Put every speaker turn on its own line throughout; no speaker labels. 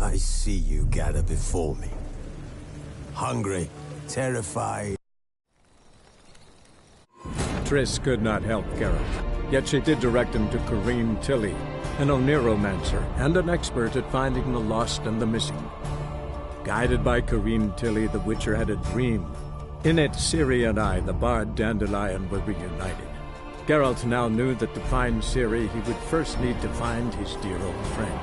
I see you gather before me. Hungry, terrified.
Triss could not help Geralt, yet she did direct him to Corrine Tilly, an oneiromancer and an expert at finding the lost and the missing. Guided by Corrine Tilly, the Witcher had a dream. In it, Ciri and I, the bard Dandelion, were reunited. Geralt now knew that to find Ciri, he would first need to find his dear old friend.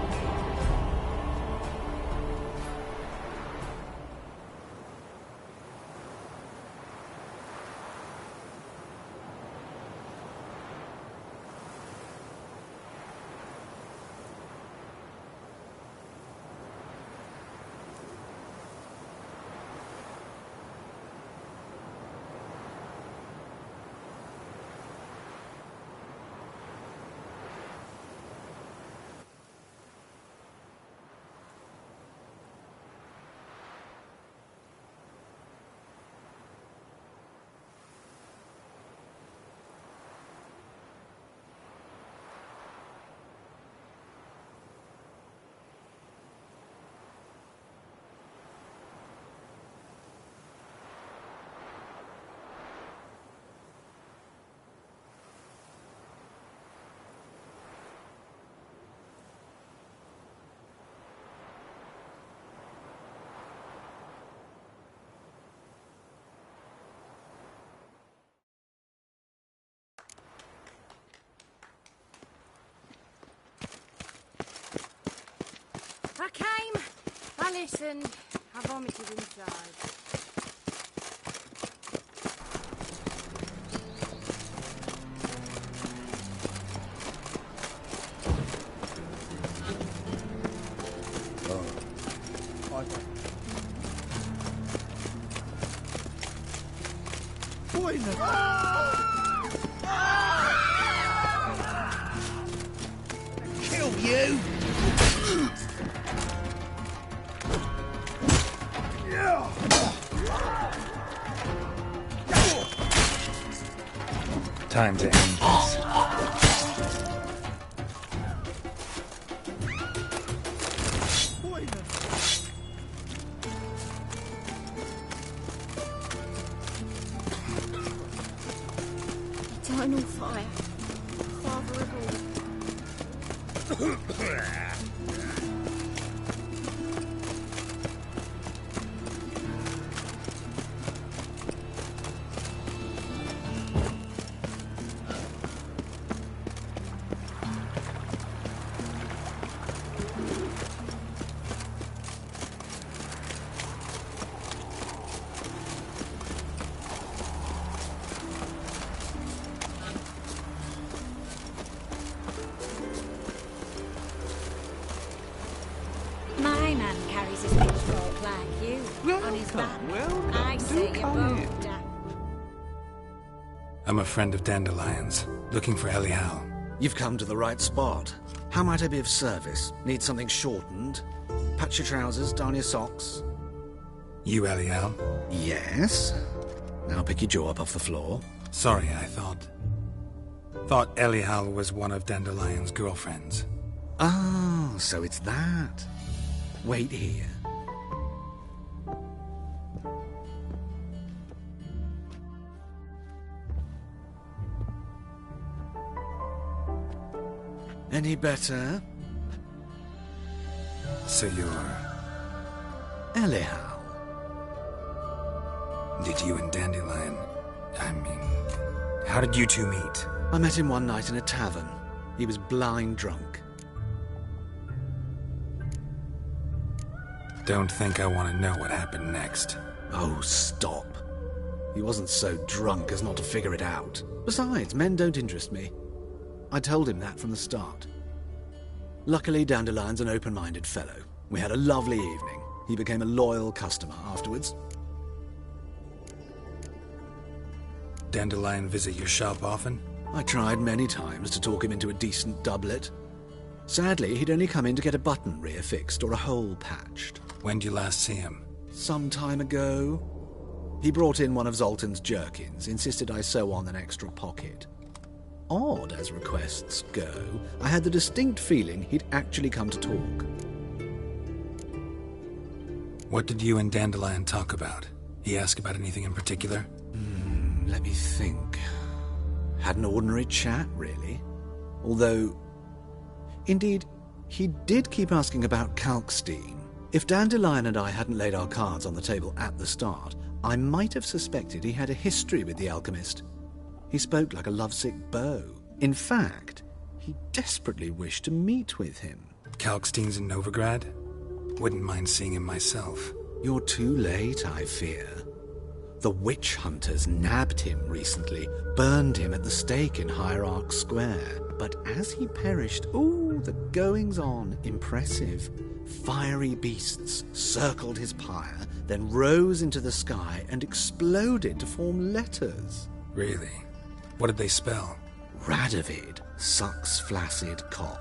I came, I listened, I vomited inside.
Kill you!
Time to end this.
Eternal fire, father of all. My man carries his pitchfork like you, on his back. I say you both down.
I'm a friend of Dandelion's, looking for Elial.
You've come to the right spot. How might I be of service? Need something shortened? Patch your trousers, darn your socks.
You Elial?
Yes. Now pick your jaw up off the floor.
Sorry, I thought Elial was one of Dandelion's girlfriends.
Oh, so it's that. Wait here. Any better?
So you're...
Elial.
Did you and Dandelion... how did you two meet?
I met him one night in a tavern. He was blind drunk.
Don't think I want to know what happened next.
Oh, stop. He wasn't so drunk as not to figure it out. Besides, men don't interest me. I told him that from the start. Luckily, Dandelion's an open-minded fellow. We had a lovely evening. He became a loyal customer afterwards.
Dandelion visit your shop often?
I tried many times to talk him into a decent doublet. Sadly, he'd only come in to get a button rear fixed or a hole patched.
When'd you last see him?
Some time ago. He brought in one of Zoltan's jerkins, insisted I sew on an extra pocket. Odd as requests go, I had the distinct feeling he'd actually come to talk.
What did you and Dandelion talk about? He asked about anything in particular?
Let me think. Had an ordinary chat, really. Although, indeed, he did keep asking about Kalkstein. If Dandelion and I hadn't laid our cards on the table at the start, I might have suspected he had a history with the alchemist. He spoke like a lovesick beau. In fact, he desperately wished to meet with him.
Kalkstein's in Novigrad? Wouldn't mind seeing him myself.
You're too late, I fear. The witch hunters nabbed him recently, burned him at the stake in Hierarch Square. But as he perished, the goings-on, impressive. Fiery beasts circled his pyre, then rose into the sky and exploded to form letters.
Really? What did they spell?
Radovid sucks flaccid cock.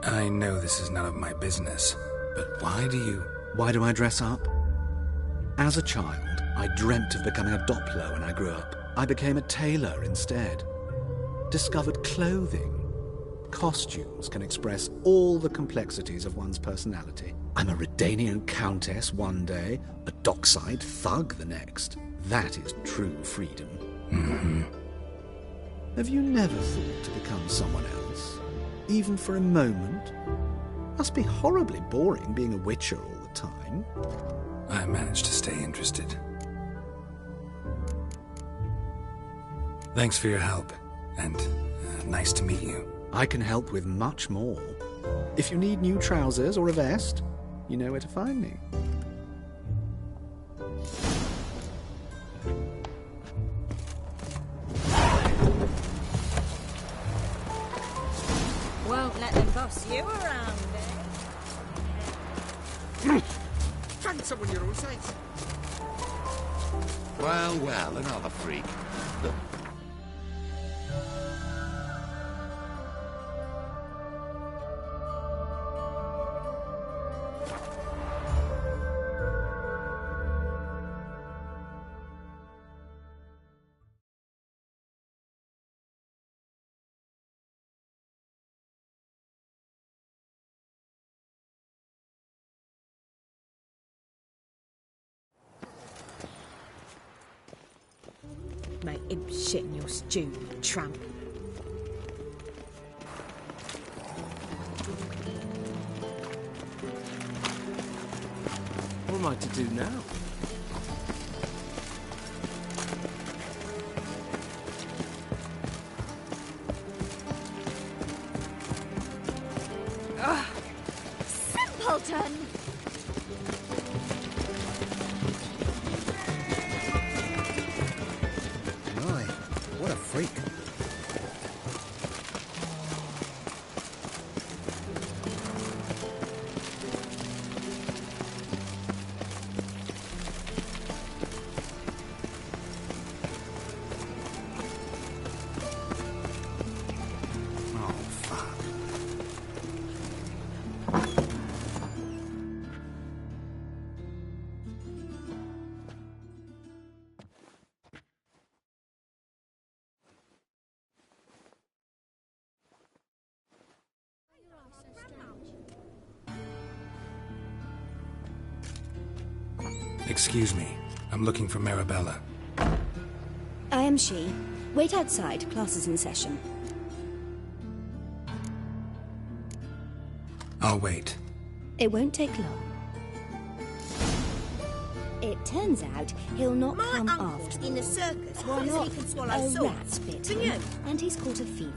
I know this is none of my business, but why do I
dress up? As a child, I dreamt of becoming a Doppler when I grew up. I became a tailor instead. Discovered clothing. Costumes can express all the complexities of one's personality. I'm a Redanian countess one day, a dockside thug the next. That is true freedom.
Mm-hmm.
Have you never thought to become someone else? Even for a moment? Must be horribly boring being a witcher all the time.
I managed to stay interested. Thanks for your help, and nice to meet you.
I can help with much more. If you need new trousers or a vest, you know where to find me.
Won't let them boss you around, eh?
Find someone your own size.
Well, well, another freak. Look.
Make him shit in your stew, you tramp.
What am I to do now?
Simpleton!
What a freak.
Oh, fuck.
Excuse me. I'm looking for Marabella.
I am she. Wait outside. Class is in session.
I'll wait.
It won't take long. It turns out he'll not come after
in the circus.
Why
So
not?
he can swallow
A
swords.
rat's bit
Can
him,
you?
and he's caught a fever.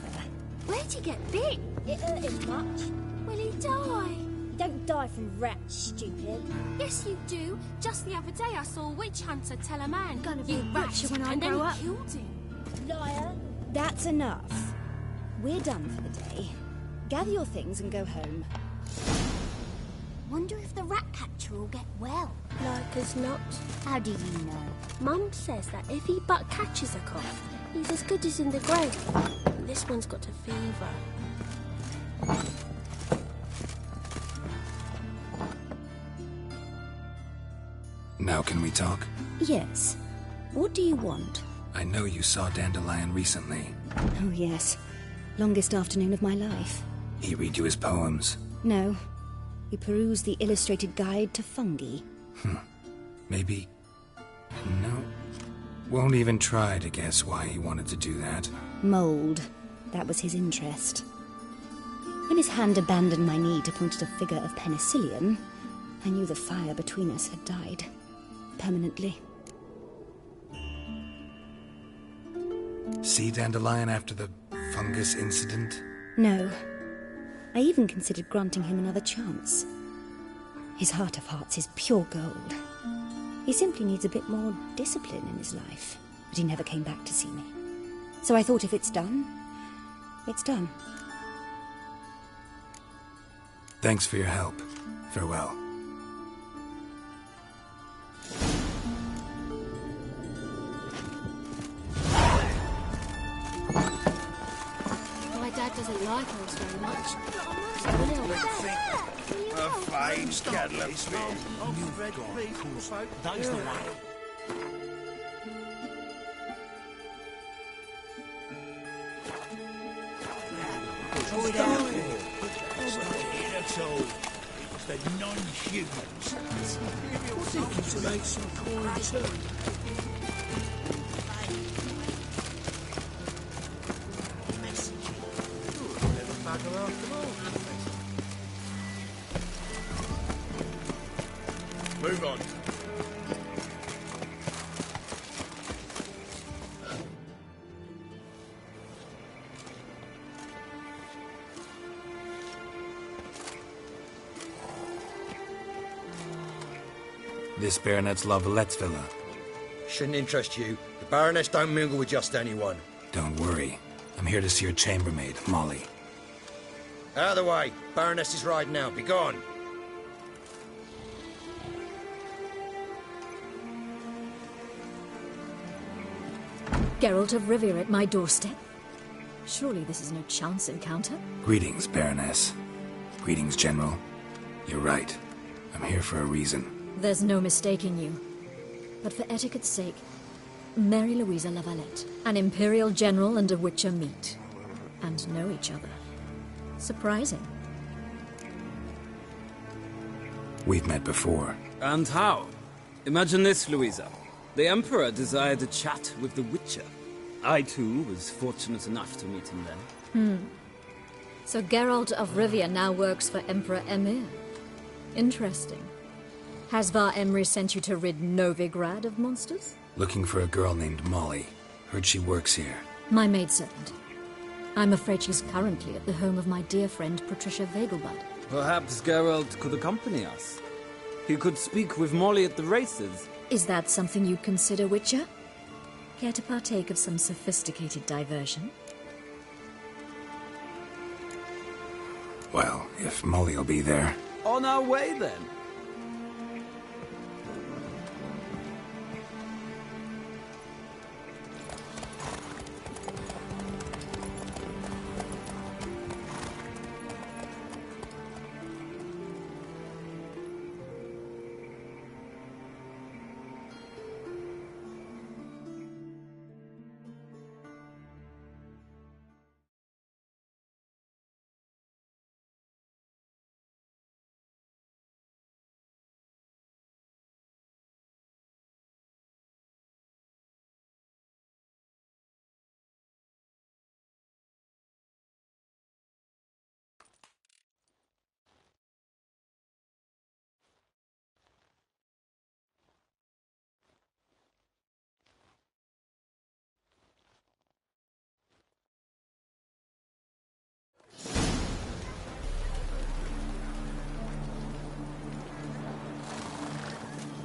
Where'd he get bit?
It hurt him much.
Will he die?
You don't die from rats, stupid.
Yes, you do. Just the other day I saw a witch hunter tell a man,
Gonna be
"You
a
rat,"
butcher when I
and then
grow
he
up.
killed him.
Liar. That's enough. We're done for the day. Gather your things and go home.
Wonder if the rat catcher will get well.
Like as not.
How do you know?
Mum says that if he but catches a cough, he's as good as in the grave. But this one's got a fever.
Now can we talk?
Yes. What do you want?
I know you saw Dandelion recently.
Oh, yes. Longest afternoon of my life.
He read you his poems.
No. We perused the illustrated guide to fungi.
Maybe... No. Won't even try to guess why he wanted to do that.
Mold. That was his interest. When his hand abandoned my knee to point at a figure of penicillium, I knew the fire between us had died. Permanently.
See Dandelion after the fungus incident?
No. I even considered granting him another chance. His heart of hearts is pure gold. He simply needs a bit more discipline in his life. But he never came back to see me. So I thought if it's done, it's done.
Thanks for your help. Farewell.
My dad doesn't like us very much.
A fine kettle of fish.
That's the one. That's all. It's the non-humans. Seeking to make some coin too. Move on.
This Baronet's Lavalettes villa.
Shouldn't interest you. The Baroness don't mingle with just anyone.
Don't worry. I'm here to see your chambermaid, Molly.
Out of the way. Baroness is riding out. Be gone.
Geralt of Rivia at my doorstep? Surely this is no chance encounter?
Greetings, Baroness. Greetings, General. You're right. I'm here for a reason.
There's no mistaking you. But for etiquette's sake, Mary Louisa Lavalette, an Imperial General and a Witcher meet. And know each other. Surprising.
We've met before.
And how? Imagine this, Louisa. The Emperor desired a chat with the Witcher. I, too, was fortunate enough to meet him then.
So Geralt of Rivia now works for Emperor Emir. Interesting. Has Var Emry sent you to rid Novigrad of monsters?
Looking for a girl named Molly. Heard she works here.
My maidservant. I'm afraid she's currently at the home of my dear friend Patricia Vegelbud.
Perhaps Geralt could accompany us. He could speak with Molly at the races.
Is that something you'd consider, Witcher? Care to partake of some sophisticated diversion?
Well, if Molly'll be there.
On our way, then.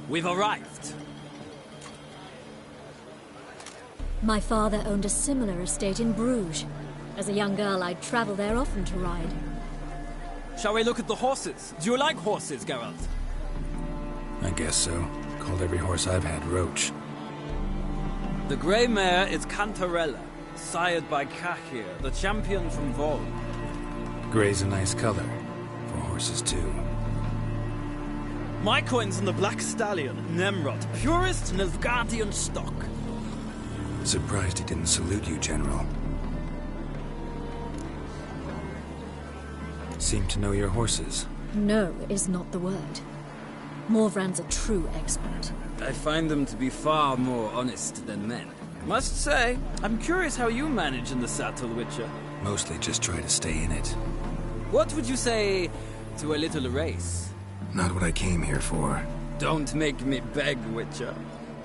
We've arrived.
My father owned a similar estate in Bruges. As a young girl, I'd travel there often to ride.
Shall we look at the horses? Do you like horses, Geralt?
I guess so. Called every horse I've had Roach.
The grey mare is Cantarella, sired by Cahir, the champion from Vol.
Grey's a nice color. For horses, too.
My coin's on the Black Stallion, Nemrod, purest Nilfgaardian stock.
Surprised he didn't salute you, General. Seem to know your horses.
No is not the word. Morvran's a true expert.
I find them to be far more honest than men. Must say, I'm curious how you manage in the saddle, Witcher.
Mostly just try to stay in it.
What would you say to a little race?
Not what I came here for.
Don't make me beg, Witcher.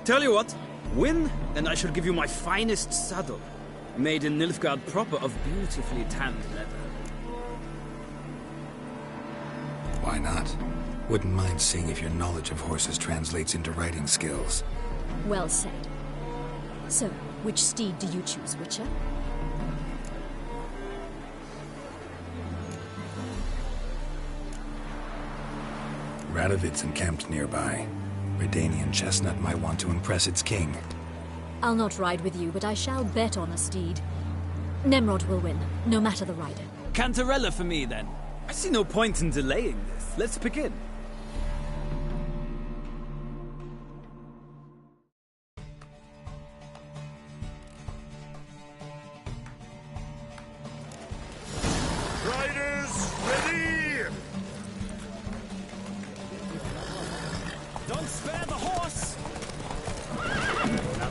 Tell you what, win, and I shall give you my finest saddle. Made in Nilfgaard proper of beautifully tanned leather.
Why not? Wouldn't mind seeing if your knowledge of horses translates into riding skills.
Well said. So, which steed do you choose, Witcher?
Radovid's encamped nearby. Redanian chestnut might want to impress its king.
I'll not ride with you, but I shall bet on a steed. Nemrod will win, no matter the rider.
Cantarella for me, then. I see no point in delaying this. Let's begin.
Riders, ready!
Don't spare the horse!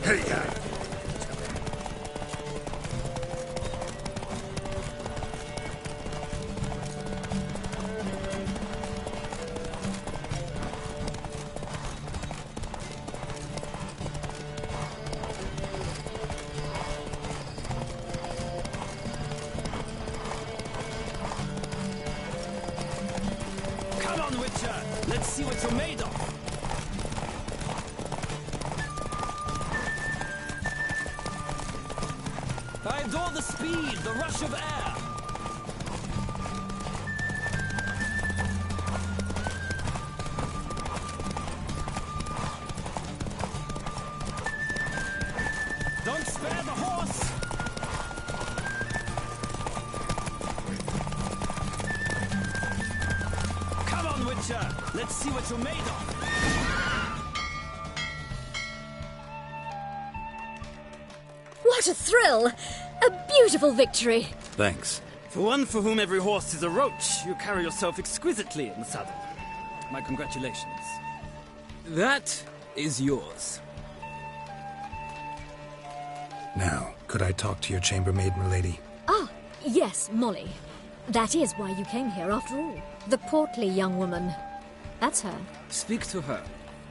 Hey, yeah.
Come on, Witcher! Let's see what you're made of! I adore the speed, the rush of air! Don't spare the horse! Come on, Witcher! Let's see what you're made of!
What a thrill! A beautiful victory!
Thanks.
For one for whom every horse is a roach, you carry yourself exquisitely in the saddle. My congratulations. That is yours.
Now, could I talk to your chambermaid, milady?
Ah, yes, Molly. That is why you came here after all. The portly young woman. That's her.
Speak to her.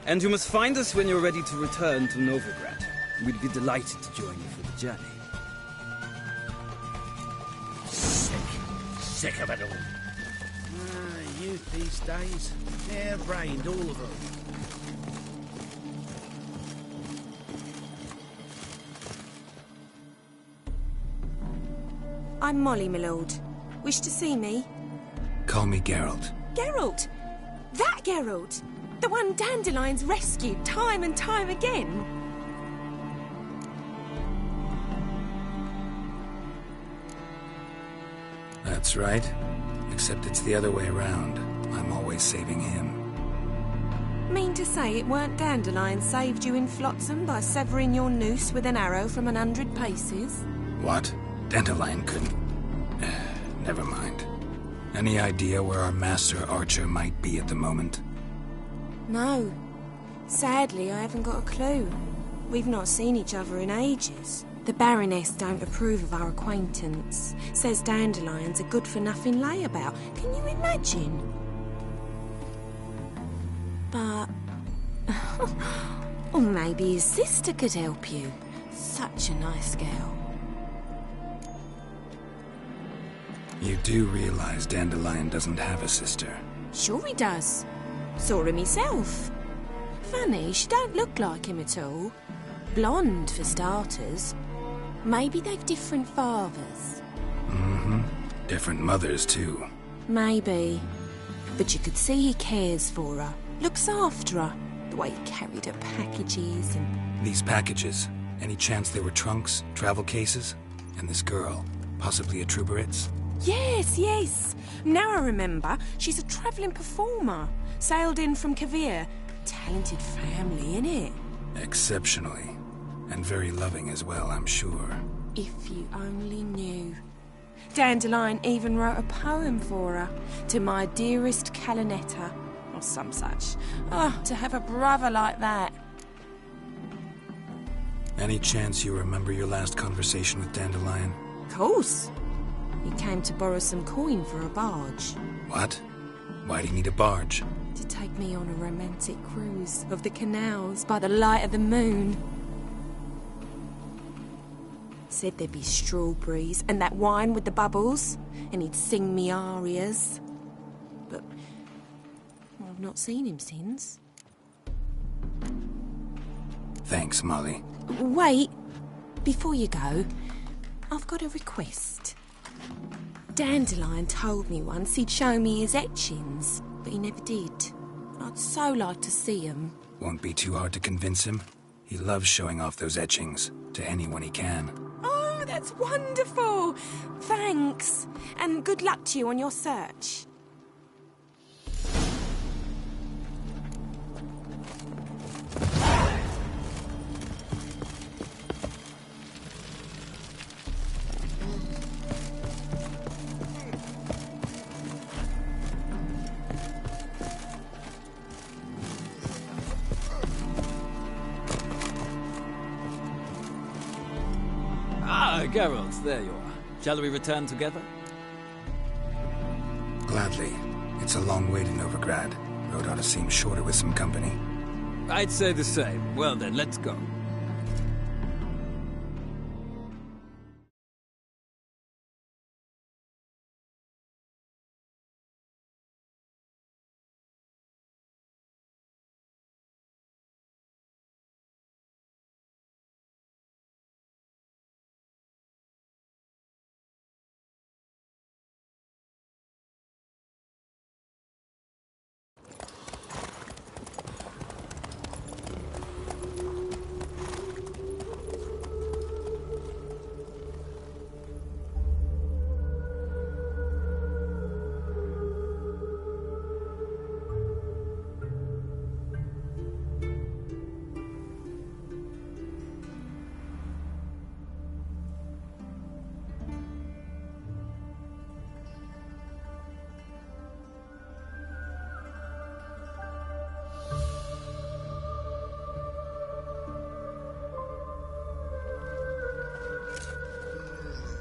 And you must find us when you're ready to return to Novigrad. We'd be delighted to join you for the journey.
Sick of it all. Youth these days, hair-brained, all of them.
I'm Molly, my lord. Wish to see me?
Call me Geralt.
Geralt! That Geralt! The one Dandelion's rescued time and time again!
That's right. Except it's the other way around. I'm always saving him.
Mean to say it weren't Dandelion saved you in Flotsam by severing your noose with an arrow from 100 paces?
What? Dandelion couldn't... Never mind. Any idea where our master archer might be at the moment?
No. Sadly, I haven't got a clue. We've not seen each other in ages. The Baroness don't approve of our acquaintance. Says Dandelion's a good-for-nothing layabout. Can you imagine? But... or maybe his sister could help you. Such a nice girl.
You do realize Dandelion doesn't have a sister?
Sure he does. Saw him himself. Funny, she don't look like him at all. Blonde, for starters. Maybe they've different fathers.
Mm-hmm. Different mothers, too.
Maybe. But you could see he cares for her. Looks after her. The way he carried her packages and...
These packages, any chance they were trunks, travel cases? And this girl, possibly a Truberitz?
Yes, yes. Now I remember. She's a travelling performer. Sailed in from Kavir. Talented family, innit?
Exceptionally. And very loving as well, I'm sure.
If you only knew. Dandelion even wrote a poem for her, to my dearest Calinetta, or some such. Oh, to have a brother like that.
Any chance you remember your last conversation with Dandelion?
Of course. He came to borrow some coin for a barge.
What? Why do you need a barge?
To take me on a romantic cruise of the canals by the light of the moon. Said there'd be strawberries and that wine with the bubbles, and he'd sing me arias. But I've not seen him since.
Thanks, Molly.
Wait, before you go, I've got a request. Dandelion told me once he'd show me his etchings, but he never did. I'd so like to see them.
Won't be too hard to convince him. He loves showing off those etchings to anyone he can.
Oh, that's wonderful! Thanks, and good luck to you on your search.
Geralt, there you are. Shall we return together?
Gladly. It's a long way to Novigrad. Road ought to seem shorter with some company.
I'd say the same. Well then, let's go.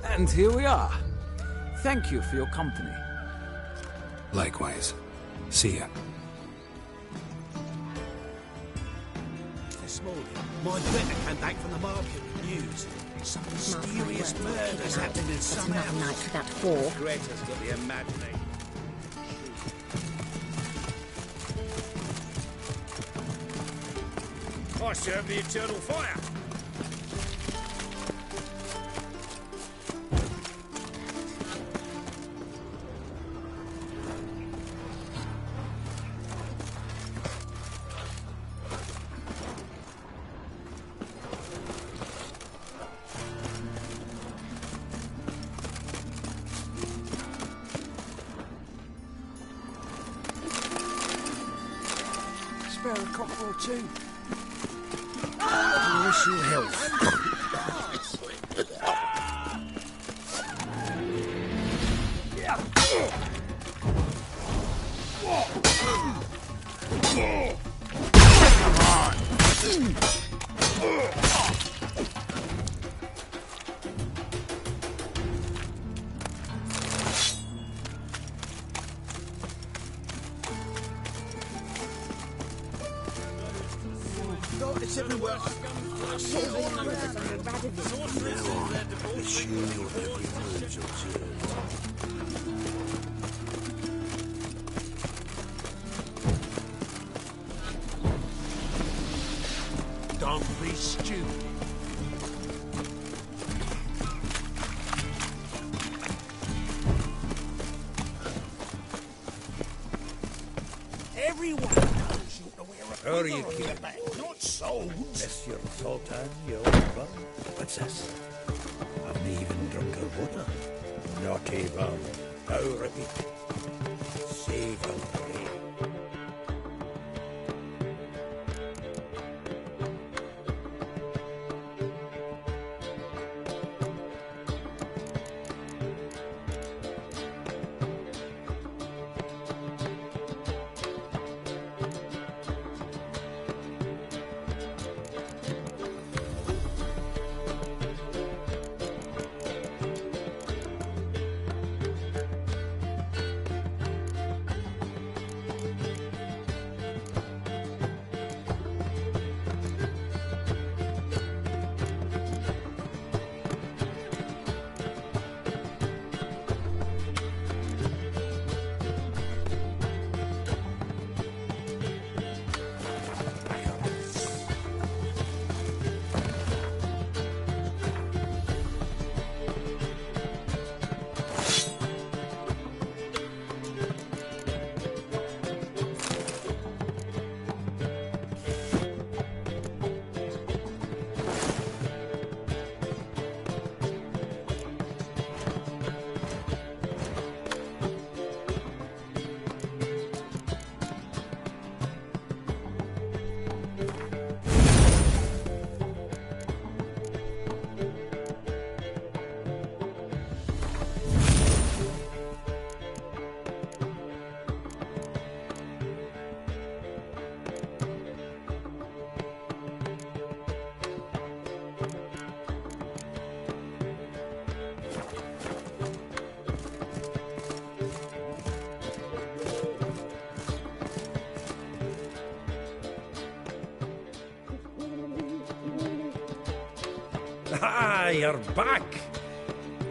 And here we are. Thank you for your company.
Likewise. See ya.
This morning, my better came back from the market with news. Some mysterious murders happened in some
Another night
house.
for that whore.
Greta's got the imagining. I serve the eternal fire. Spare a copper or two. I wish you health. It's everywhere. Don't be stupid. Everyone knows you to wear a
How do you
quiver on
keep
your back, not swords.
Monsieur Sultan, your old brother, princess. Haven't even drunk her water. Not even. Now repeat. Savory. Ah, you're back.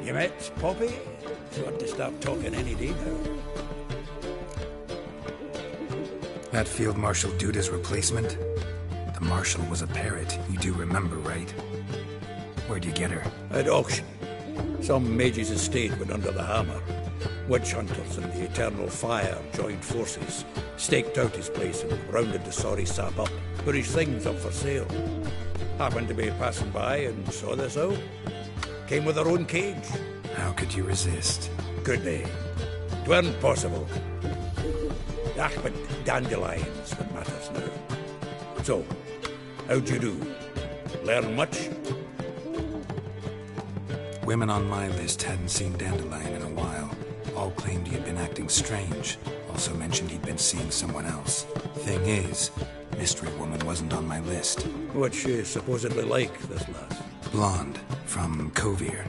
You met Poppy? You ought to start talking any day now.
That Field Marshal Duda's replacement? The Marshal was a parrot, you do remember, right? Where'd you get her?
At auction. Some mage's estate went under the hammer. Witch hunters and the Eternal Fire joined forces, staked out his place and rounded the sorry sap up, put his things up for sale. Happened to be passing by and saw this out. Came with her own cage.
How could you resist?
Could they? 'Tweren't possible. Ah, but dandelions what matters now. So, how'd you do? Learn much?
Women on my list hadn't seen Dandelion in a while. All claimed he had been acting strange. Also mentioned he'd been seeing someone else. Thing is, Mystery Woman wasn't on my list.
What's she supposedly like, this lass?
Blonde, from Kovir.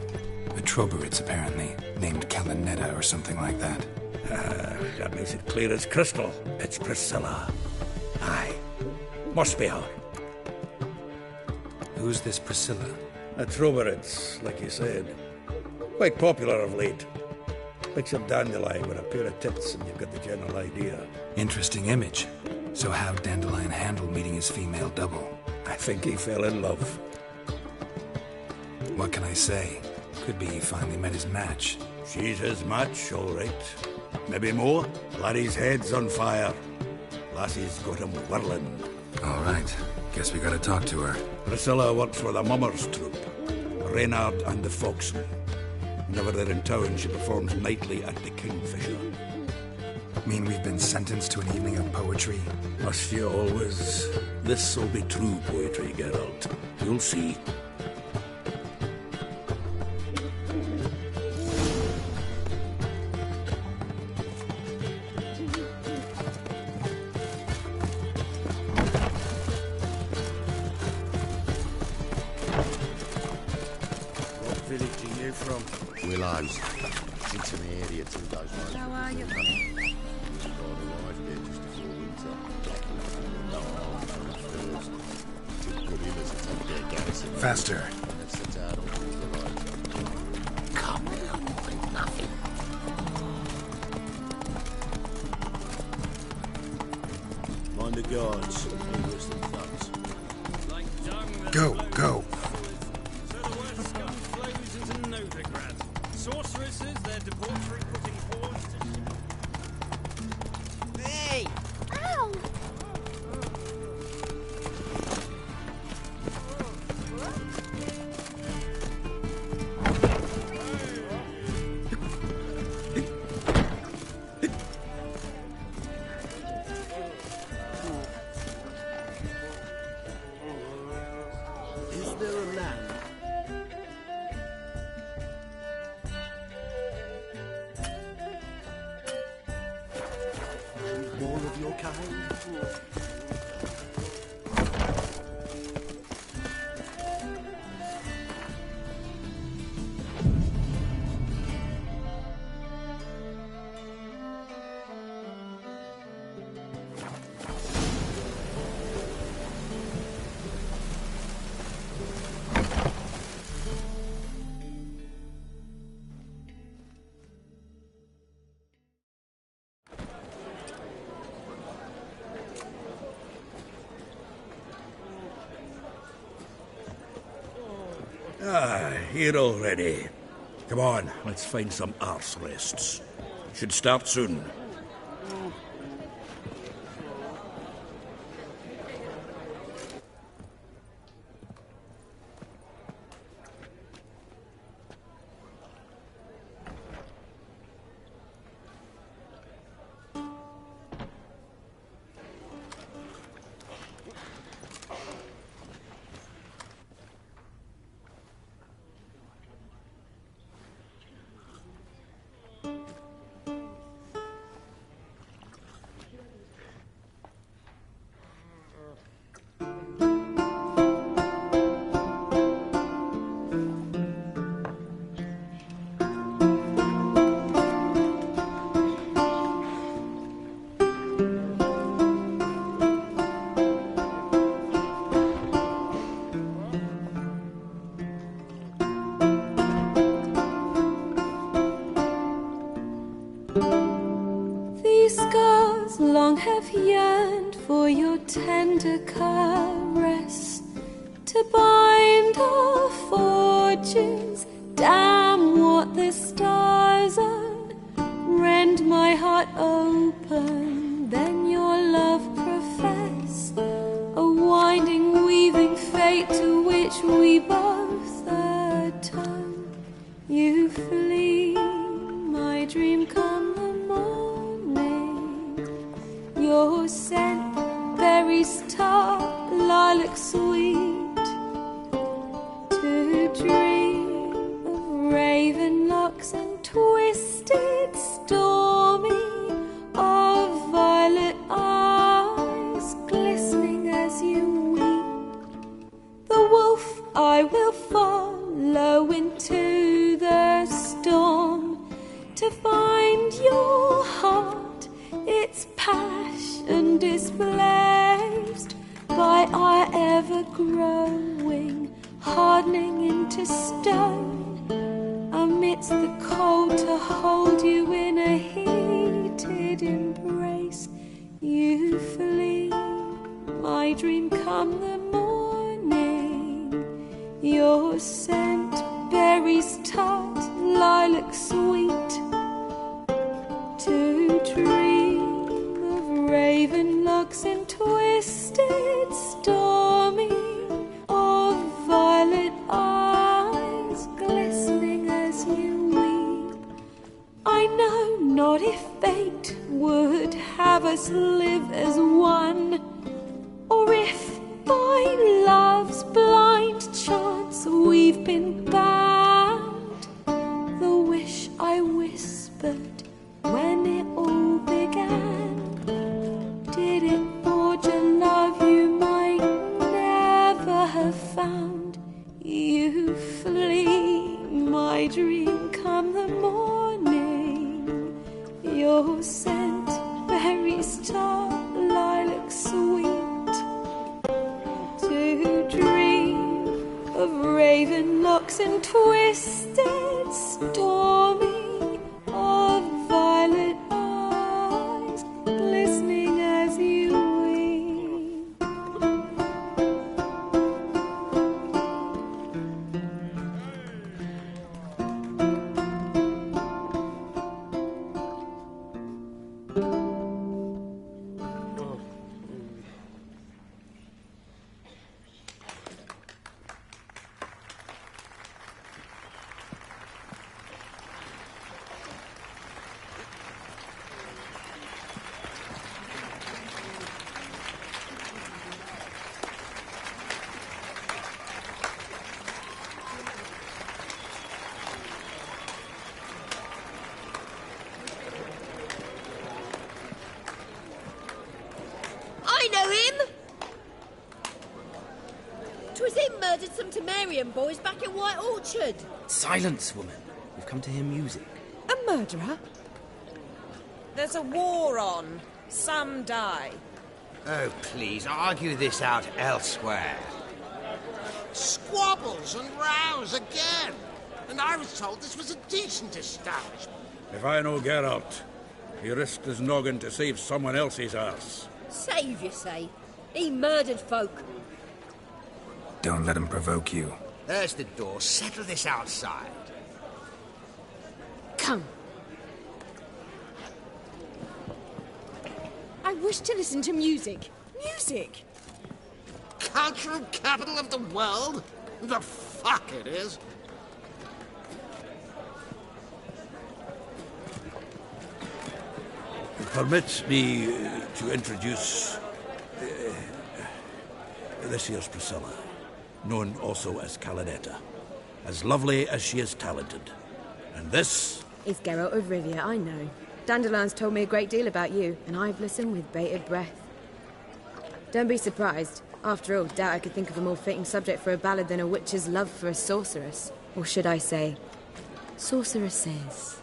A Troberitz, apparently, named Kalanetta or something like that.
That makes it clear as crystal. It's Priscilla. Aye. Must be her.
Who's this Priscilla?
A Troberitz, like you said. Quite popular of late. Picture Dandelion with a pair of tits and you've got the general idea.
Interesting image. So how'd Dandelion handle meeting his female double?
I think he fell in love.
What can I say? Could be he finally met his match.
She's his match, all right. Maybe more. Laddie's head's on fire. Lassie's got him whirling.
All right. Guess we gotta talk to her.
Priscilla works for the Mummers troupe. Reynard and the Foxen. Whenever they're in town, she performs nightly at the Kingfisher.
Mean we've been sentenced to an evening of poetry?
Must you always? This'll be true poetry, Geralt. You'll see.
Willows. It's an area 2 days later.
How are you?
Arrived there just before winter. Took good in as a take their garrison.
Faster.
And set out on the road. Come along with nothing. Mind the guards. English and thugs.
Go, go.
Sorceresses, their debauchery putting paws to...
Hey! Ow!
Is there a lamb? More of your kind?
Ah, here already. Come on, let's find some arse rests. Should start soon.
These scars long have yearned for your tender caress, to bind our fortunes. Damn what the stars are. Rend my heart open, then your love profess, a winding, weaving fate to which we both atone. You flee, my dream come the morning. Your scent, berries tart, lilac sweet, to dream of raven locks and twisted stormy, of violet eyes glistening as you weep. The wolf I will follow into the storm, to find your heart, its passion displaced by our ever-growing, hardening into stone. Amidst the cold, to hold you in a heated embrace. You flee, my dream come the morning. Your scent, berries tart, lilac sweet, to dream of raven locks and twisted stormy, of violet eyes glistening as you weep. I know not if fate would have us live as one, or if by love's blind chance we've been bound. The wish I whispered when it all began, did it forge a love you might never have found? You flee, my dream come the morning. Your scent, berries tart, lilac sweet, to dream of raven locks and twisted stormy, of violet eyes glistening as you weep.
I know him! 'Twas him murdered some Temerian boys back in White Orchard.
Silence, woman. We've come to hear music.
A murderer? There's a war on. Some die.
Oh, please, argue this out elsewhere.
Squabbles and rows again. And I was told this was a decent establishment.
If I know Geralt, he risked his noggin to save someone else's arse.
Save, you say? He murdered folk.
Don't let him provoke you.
There's the door. Settle this outside.
Come. I wish to listen to music. Music!
Cultural capital of the world? The fuck it is.
Permit me to introduce... this here's Priscilla, known also as Calinetta. As lovely as she is talented. And this...
It's Geralt of Rivia, I know. Dandelion's told me a great deal about you, and I've listened with bated breath. Don't be surprised. After all, doubt I could think of a more fitting subject for a ballad than a witch's love for a sorceress. Or should I say, sorceresses.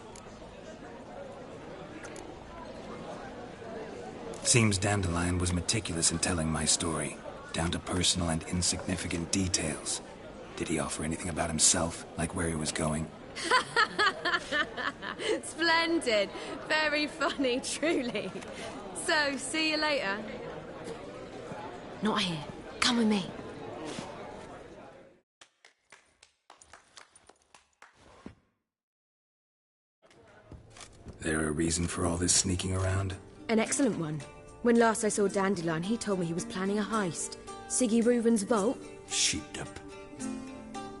Seems Dandelion was meticulous in telling my story, down to personal and insignificant details. Did he offer anything about himself, like where he was going?
Splendid. Very funny, truly. So, see you later.
Not here. Come with me.
There a reason for all this sneaking around?
An excellent one. When last I saw Dandelion, he told me he was planning a heist. Siggy Reuven's vault.
Sheeped up.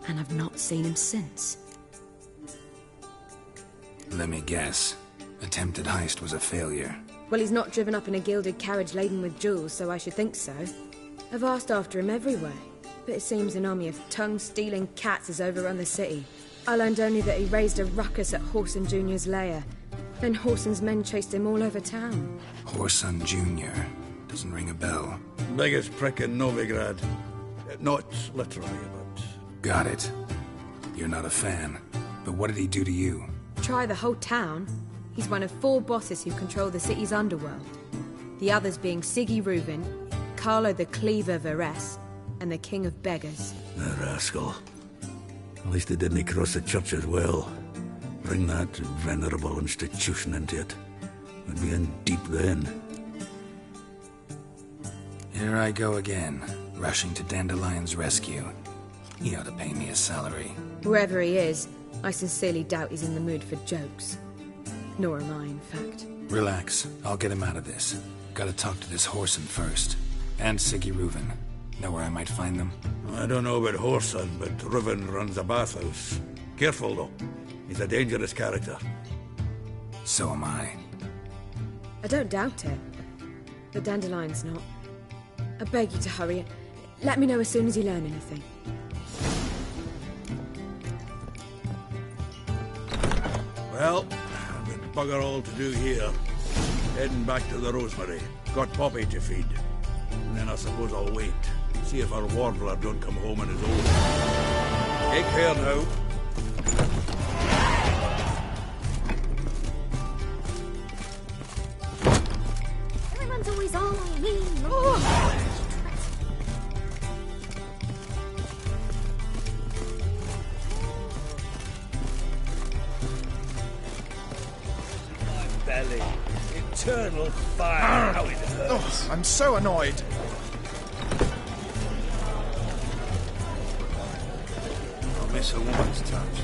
And I've not seen him since.
Let me guess. Attempted heist was a failure.
Well, he's not driven up in a gilded carriage laden with jewels, so I should think so. I've asked after him everywhere, but it seems an army of tongue-stealing cats has overrun the city. I learned only that he raised a ruckus at Whoreson Jr.'s lair. Then Whoreson's men chased him all over town.
Whoreson Jr. Doesn't ring a bell.
Biggest prick in Novigrad. Not literally, but...
Got it. You're not a fan. But what did he do to you?
Try the whole town. He's one of 4 bosses who control the city's underworld. The others being Siggy Reuven, Carlo the Cleaver Varese, and the King of Beggars.
The rascal. At least they didn't cross the church as well. Bring that venerable institution into it. We'd be in deep then.
Here I go again, rushing to Dandelion's rescue. He ought to pay me a salary.
Whoever he is, I sincerely doubt he's in the mood for jokes. Nor am I, in fact.
Relax. I'll get him out of this. Gotta talk to this Whoreson first. And Siggy Reuven. Know where I might find them?
I don't know about Whoreson, but Reuven runs a bathhouse. Careful, though. He's a dangerous character.
So am I.
I don't doubt it. But Dandelion's not. I beg you to hurry. Let me know as soon as you learn anything.
Well, I've got bugger all to do here. Heading back to the Rosemary. Got Poppy to feed. And then I suppose I'll wait. See if our warbler don't come home on his own. Take care now.
Everyone's always on me.
Belly. Eternal fire. How it hurts.
Oh, I'm so annoyed.
I miss a woman's touch.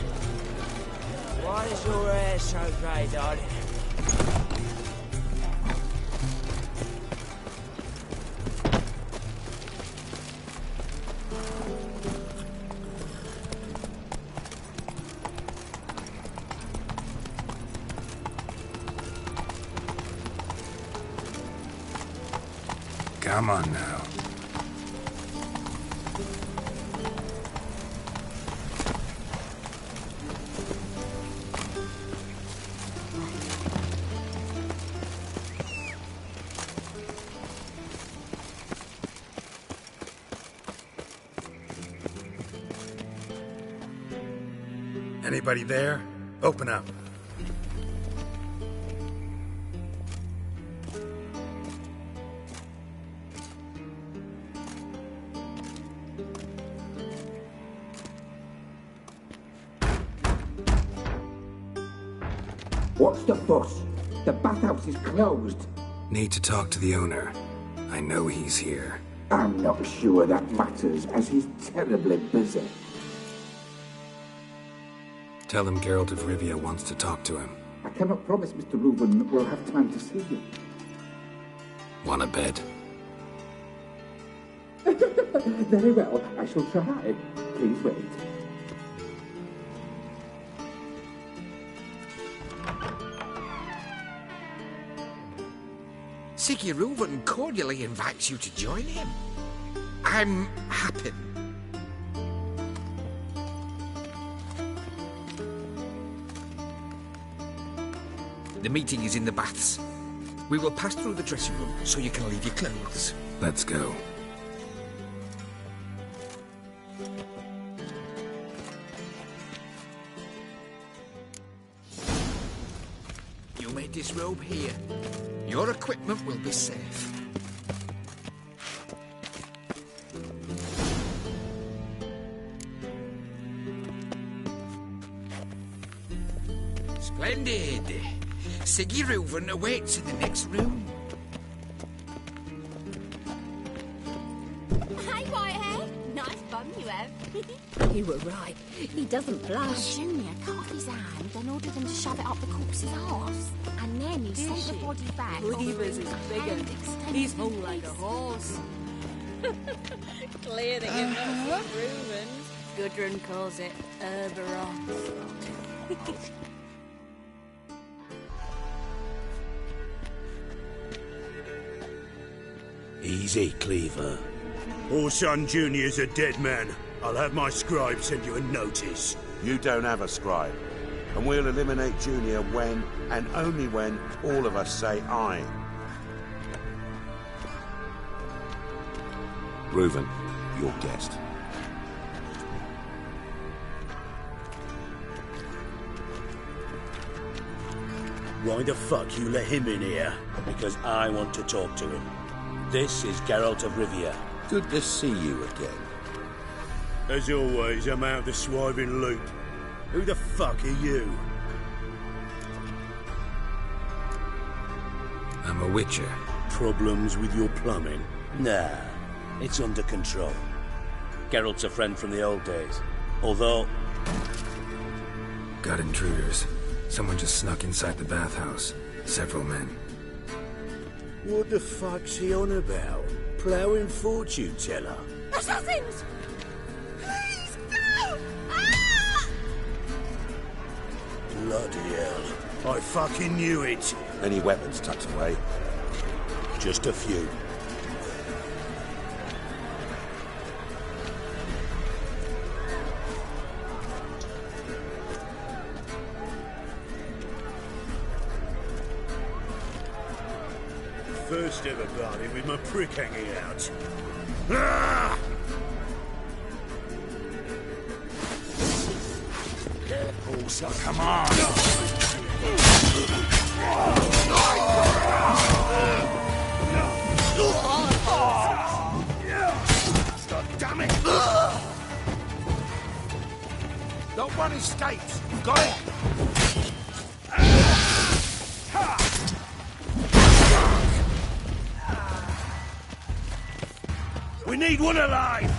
Why is your hair so grey, darling?
Come on now. Anybody there? Open up.
What's the fuss? The bathhouse is closed.
Need to talk to the owner. I know he's here.
I'm not sure that matters, as he's terribly busy.
Tell him Geralt of Rivia wants to talk to him.
I cannot promise Mr. Reuven will have time to see you.
Want a bed?
Very well, I shall try. Please wait.
Siggy Reuven cordially invites you to join him. I'm happy. The meeting is in the baths. We will pass through the dressing room so you can leave your clothes.
Let's go.
You may disrobe here. Your equipment will be safe. Siggy Reuven awaits in the next room.
Hey, Whitehead. Nice bum you have.
You were right. He doesn't blush.
Junior cut off his hand, then ordered them to shove it up the corpse's arse. And then he sent the body back.
Cleaver's is bigger. He's hung like a horse. Clear that you've not seen Reuven's. Gudrun calls it Herberos.
Easy, Cleaver.
Orson Jr.'s a dead man. I'll have my scribe send you a notice.
You don't have a scribe. And we'll eliminate Junior when, and only when, all of us say aye. Reuven, your guest.
Why the fuck you let him in here?
Because I want to talk to him. This is Geralt of Rivia.
Good to see you again.
As always, I'm out of the swiving loop. Who the fuck are you?
I'm a Witcher.
Problems with your plumbing?
Nah, it's under control. Geralt's a friend from the old days. Although...
Got intruders. Someone just snuck inside the bathhouse. Several men.
What the fuck's he on about? Ploughing fortune teller?
Assassins! Please, no! Ah!
Bloody hell. I fucking knew it.
Any weapons tucked away?
Just a few. First ever party with my prick hanging out. Ah!
Careful, son, come on!
Damn it! Not one escapes. Got it?
We need one alive!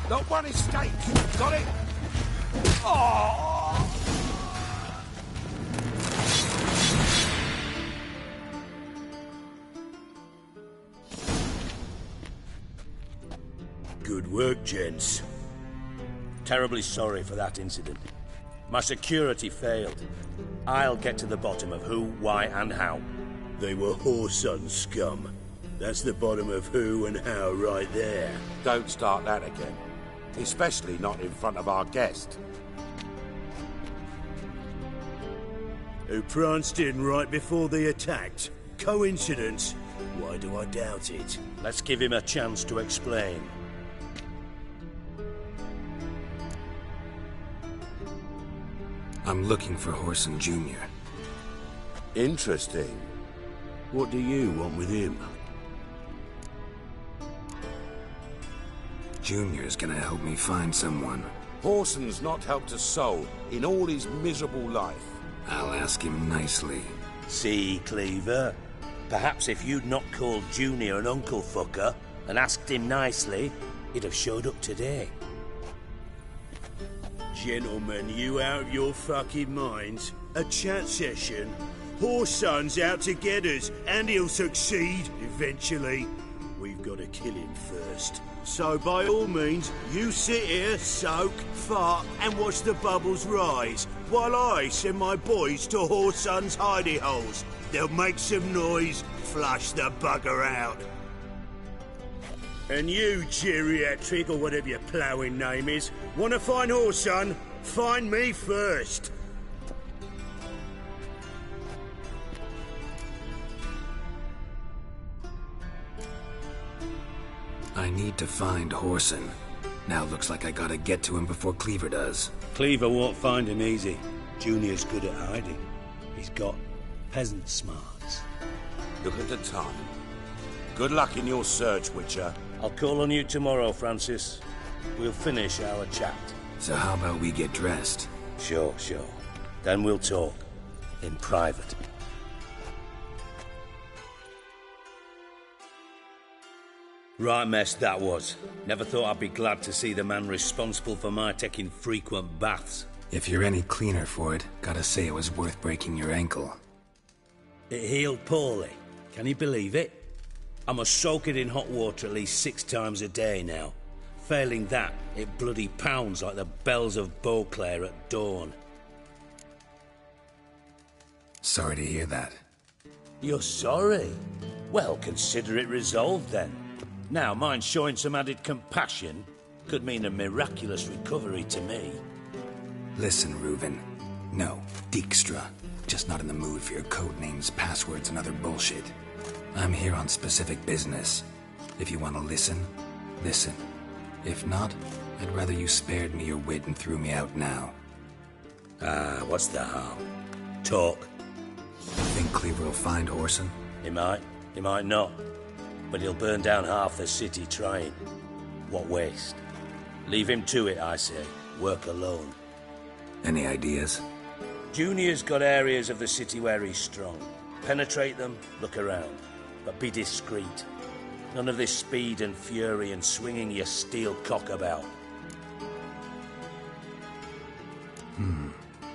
Not one escapes. Got it? Oh!
Good work, gents.
Terribly sorry for that incident. My security failed. I'll get to the bottom of who, why, and how.
They were Whoreson scum. That's the bottom of who and how right there.
Don't start that again. Especially not in front of our guest.
Who pranced in right before they attacked. Coincidence? Why do I doubt it?
Let's give him a chance to explain.
I'm looking for Whoreson Jr.
Interesting.
What do you want with him?
Junior's gonna help me find someone.
Whoreson's not helped a soul in all his miserable life.
I'll ask him nicely.
See, Cleaver? Perhaps if you'd not called Junior an uncle fucker and asked him nicely, he'd have showed up today.
Gentlemen, you out of your fucking minds? A chat session? Whoreson's out to get us, and he'll succeed eventually. We've got to kill him first. So by all means, you sit here, soak, fart, and watch the bubbles rise, while I send my boys to Whoreson's hidey holes. They'll make some noise, flush the bugger out. And you, geriatric, or whatever your ploughing name is, want to find Whoreson? Find me first.
I need to find Whoreson. Now looks like I gotta get to him before Cleaver does.
Cleaver won't find him easy. Junior's good at hiding. He's got peasant smarts.
Look at the time. Good luck in your search, Witcher.
I'll call on you tomorrow, Francis. We'll finish our chat.
So how about we get dressed?
Sure. Then we'll talk. In private. Right mess that was. Never thought I'd be glad to see the man responsible for my taking frequent baths.
If you're any cleaner for it, gotta say it was worth breaking your ankle.
It healed poorly. Can you believe it? I must soak it in hot water at least 6 times a day now. Failing that, it bloody pounds like the bells of Beauclair at dawn.
Sorry to hear that.
You're sorry? Well, consider it resolved then. Now, mind showing some added compassion could mean a miraculous recovery to me.
Listen, Reuven. No, Dijkstra. Just not in the mood for your code names, passwords, and other bullshit. I'm here on specific business. If you want to listen, listen. If not, I'd rather you spared me your wit and threw me out now.
What's the harm? Talk.
Think Cleaver will find Whoreson?
He might not. But he'll burn down half the city trying. What waste? Leave him to it, I say. Work alone.
Any ideas?
Junior's got areas of the city where he's strong. Penetrate them, look around. But be discreet. None of this speed and fury and swinging your steel cock about.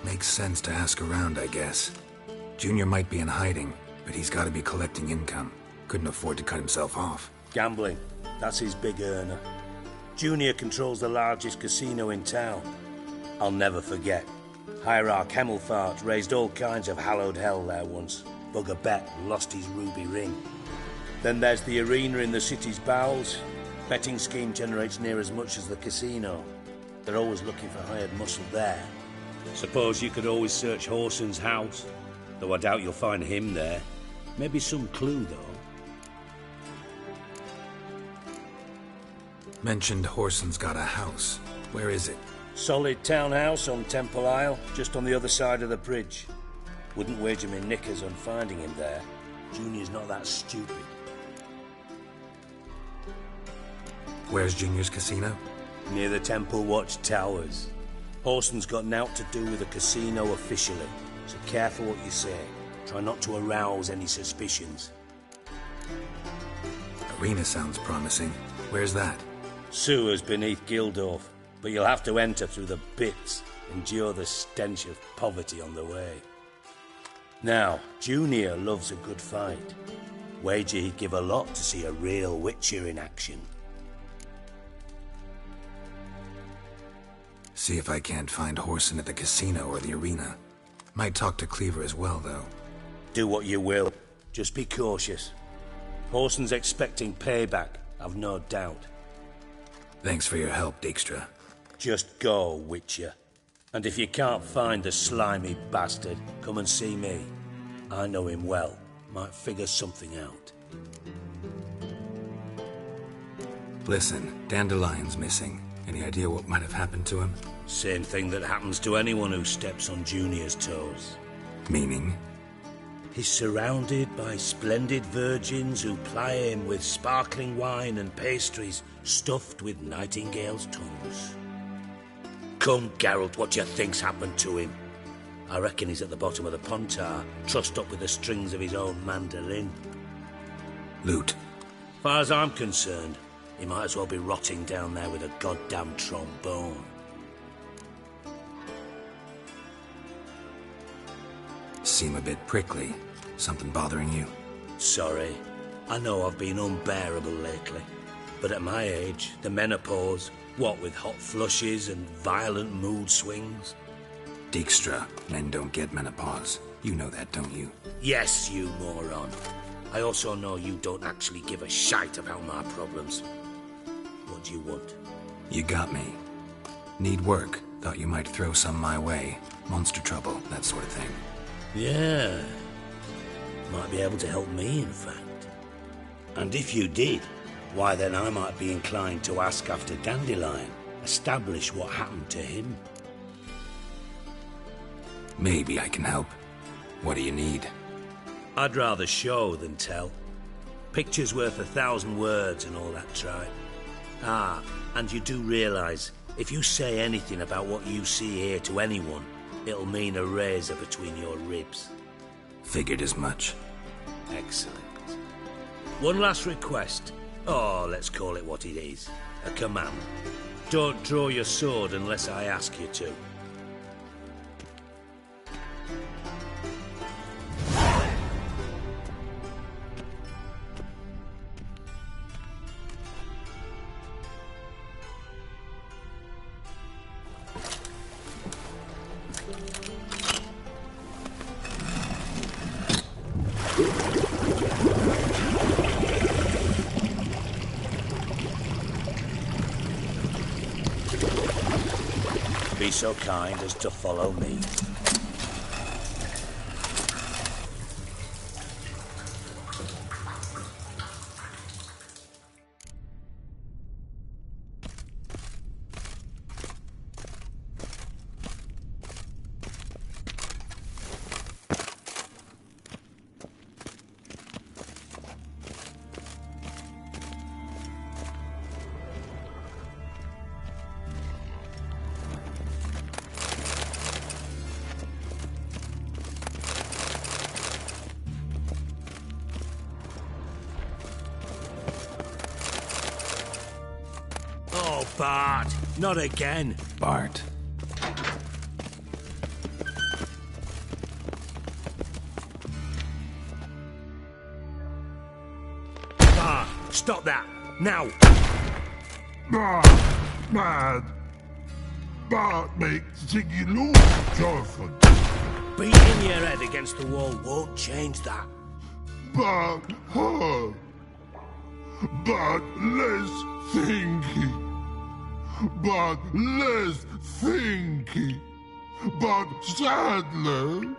Makes sense to ask around, I guess. Junior might be in hiding, but he's gotta be collecting income. Couldn't afford to cut himself off.
Gambling. That's his big earner. Junior controls the largest casino in town. I'll never forget. Hierarch Hemmelfart raised all kinds of hallowed hell there once. Bugger bet lost his ruby ring. Then there's the arena in the city's bowels. Betting scheme generates near as much as the casino. They're always looking for hired muscle there. Suppose you could always search Whoreson's house. Though I doubt you'll find him there. Maybe some clue, though.
Mentioned Whoreson's got a house. Where is it?
Solid townhouse on Temple Isle, just on the other side of the bridge. Wouldn't wager me knickers on finding him there. Junior's not that stupid.
Where's Junior's casino?
Near the Temple Watch Towers. Whoreson's got naught to do with the casino officially, so careful what you say. Try not to arouse any suspicions.
Arena sounds promising. Where's that?
Sewers beneath Gildorf, but you'll have to enter through the bits, endure the stench of poverty on the way. Now, Junior loves a good fight. Wager he'd give a lot to see a real Witcher in action.
See if I can't find Whoreson at the casino or the arena. Might talk to Cleaver as well, though.
Do what you will. Just be cautious. Whoreson's expecting payback, I've no doubt.
Thanks for your help, Dijkstra.
Just go, Witcher. And if you can't find the slimy bastard, come and see me. I know him well. Might figure something out.
Listen, Dandelion's missing. Any idea what might have happened to him?
Same thing that happens to anyone who steps on Junior's toes.
Meaning?
He's surrounded by splendid virgins who ply him with sparkling wine and pastries stuffed with nightingales' tongues. Come, Geralt, what do you think's happened to him? I reckon he's at the bottom of the Pontar, trussed up with the strings of his own mandolin.
Loot.
Far as I'm concerned, he might as well be rotting down there with a goddamn trombone.
Seem a bit prickly. Something bothering you?
Sorry. I know I've been unbearable lately. But at my age, the menopause, what with hot flushes and violent mood swings?
Dijkstra, men don't get menopause. You know that, don't you?
Yes, you moron. I also know you don't actually give a shite about my problems. What do you want?
You got me. Need work. Thought you might throw some my way. Monster trouble, that sort of thing.
Yeah. Might be able to help me, in fact. And if you did, why then I might be inclined to ask after Dandelion. Establish what happened to him.
Maybe I can help. What do you need?
I'd rather show than tell. Picture's worth 1,000 words and all that tripe. Ah, and you do realise, if you say anything about what you see here to anyone, it'll mean a razor between your ribs.
Figured as much.
Excellent. One last request. Oh, let's call it what it is. A command. Don't draw your sword unless I ask you to. Be so kind as to follow me. Bart, not again.
Bart.
Bart, stop that, now.
Bart, mad. Bart makes Ziggy lose, Jonathan.
Beating your head against the wall won't change that.
Bart hurt. Bart less thinky. But less thinky, but sadless.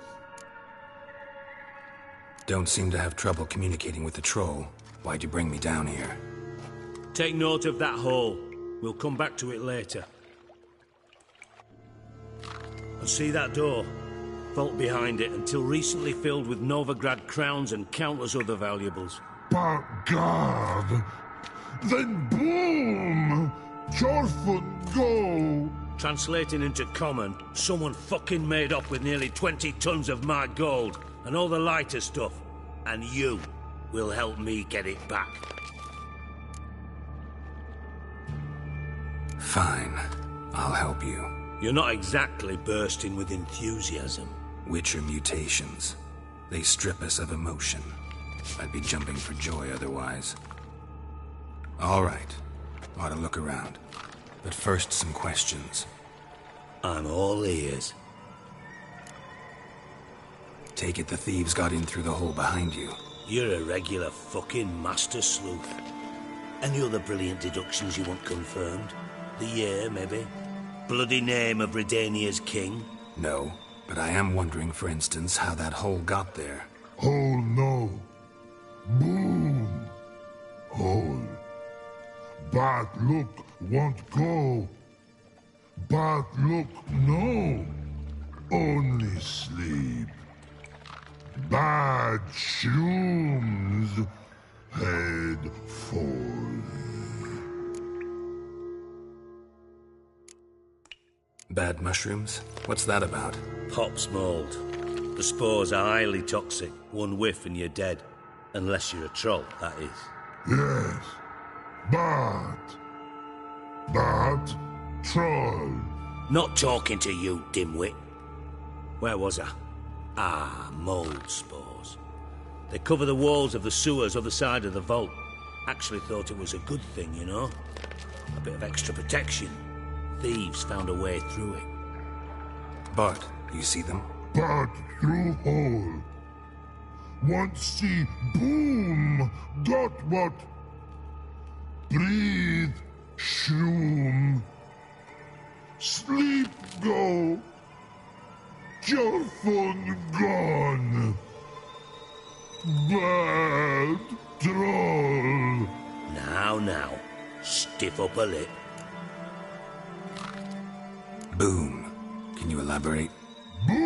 Don't seem to have trouble communicating with the troll. Why'd you bring me down here?
Take note of that hole. We'll come back to it later. And see that door? Vault behind it, until recently filled with Novigrad crowns and countless other valuables.
But God, then boom! Jorfun, go!
Translating into common, someone fucking made up with nearly 20 tons of my gold and all the lighter stuff. And you will help me get it back.
Fine. I'll help you.
You're not exactly bursting with enthusiasm.
Witcher mutations. They strip us of emotion. I'd be jumping for joy otherwise. All right. Ought to look around. But first, some questions.
I'm all ears.
Take it the thieves got in through the hole behind you.
You're a regular fucking master sleuth. Any other brilliant deductions you want confirmed? The year, maybe? Bloody name of Redania's king?
No, but I am wondering, for instance, how that hole got there.
Hole no. Boom. Hole. Bad look won't go. Bad look no. Only sleep. Bad shrooms head fall.
Bad mushrooms? What's that about?
Pop's mold. The spores are highly toxic. One whiff and you're dead. Unless you're a troll, that is.
Yes. But troll.
Not talking to you, dimwit. Where was I? Ah, mold spores. They cover the walls of the sewers other side of the vault. Actually thought it was a good thing, you know? A bit of extra protection. Thieves found a way through it.
Bart, you see them?
Bart through hole. Once see boom. Got what? Breathe. Shroom. Sleep go. Your phone gone. Bad troll.
Now. Stiff up a lip.
Boom. Can you elaborate?
Boom!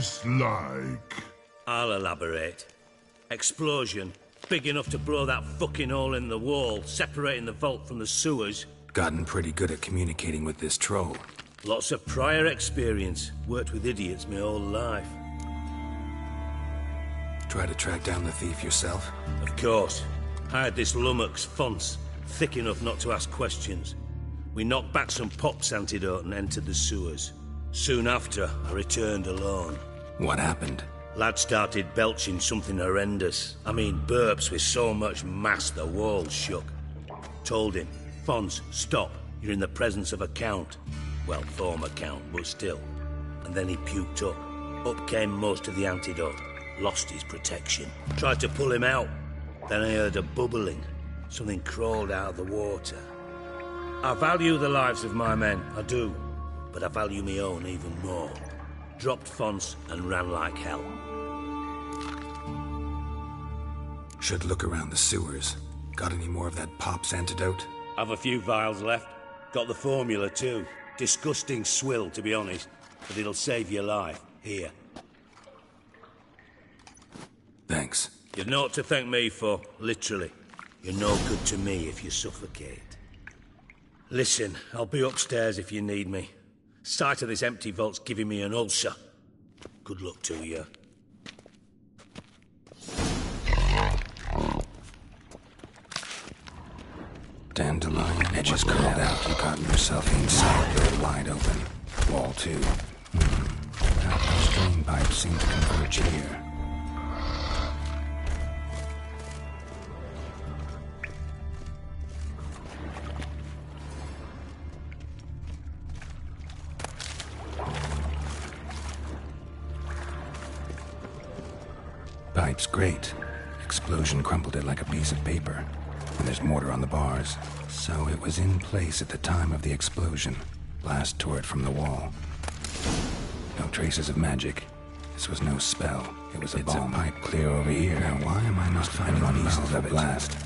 this like?
I'll elaborate. Explosion. Big enough to blow that fucking hole in the wall, separating the vault from the sewers.
Gotten pretty good at communicating with this troll.
Lots of prior experience. Worked with idiots my whole life.
Try to track down the thief yourself?
Of course. I had this lummox, Fonce, thick enough not to ask questions. We knocked back some pops antidote and entered the sewers. Soon after, I returned alone.
What happened?
Lad started belching something horrendous. I mean, burps with so much mass the walls shook. Told him, Fonce, stop. You're in the presence of a count. Well, former count, but still. And then he puked up. Up came most of the antidote. Lost his protection. Tried to pull him out. Then I heard a bubbling. Something crawled out of the water. I value the lives of my men, I do. But I value my own even more. Dropped Fonce and ran like hell.
Should look around the sewers. Got any more of that pop's antidote?
I've a few vials left. Got the formula too. Disgusting swill, to be honest. But it'll save your life. Here.
Thanks.
You've naught to thank me for, literally. You're no good to me if you suffocate. Listen, I'll be upstairs if you need me. Sight of this empty vault's giving me an ulcer. Good luck to you.
Dandelion edges curled out. You gotten yourself inside. Door wide open. Wall too. That drain pipe seemed to converge here. Pipe's great. Explosion crumpled it like a piece of paper. And there's mortar on the bars. So it was in place at the time of the explosion. Blast tore it from the wall. No traces of magic. This was no spell. It was a bomb. Pipe clear over here. Now why am I not finding pieces of blast?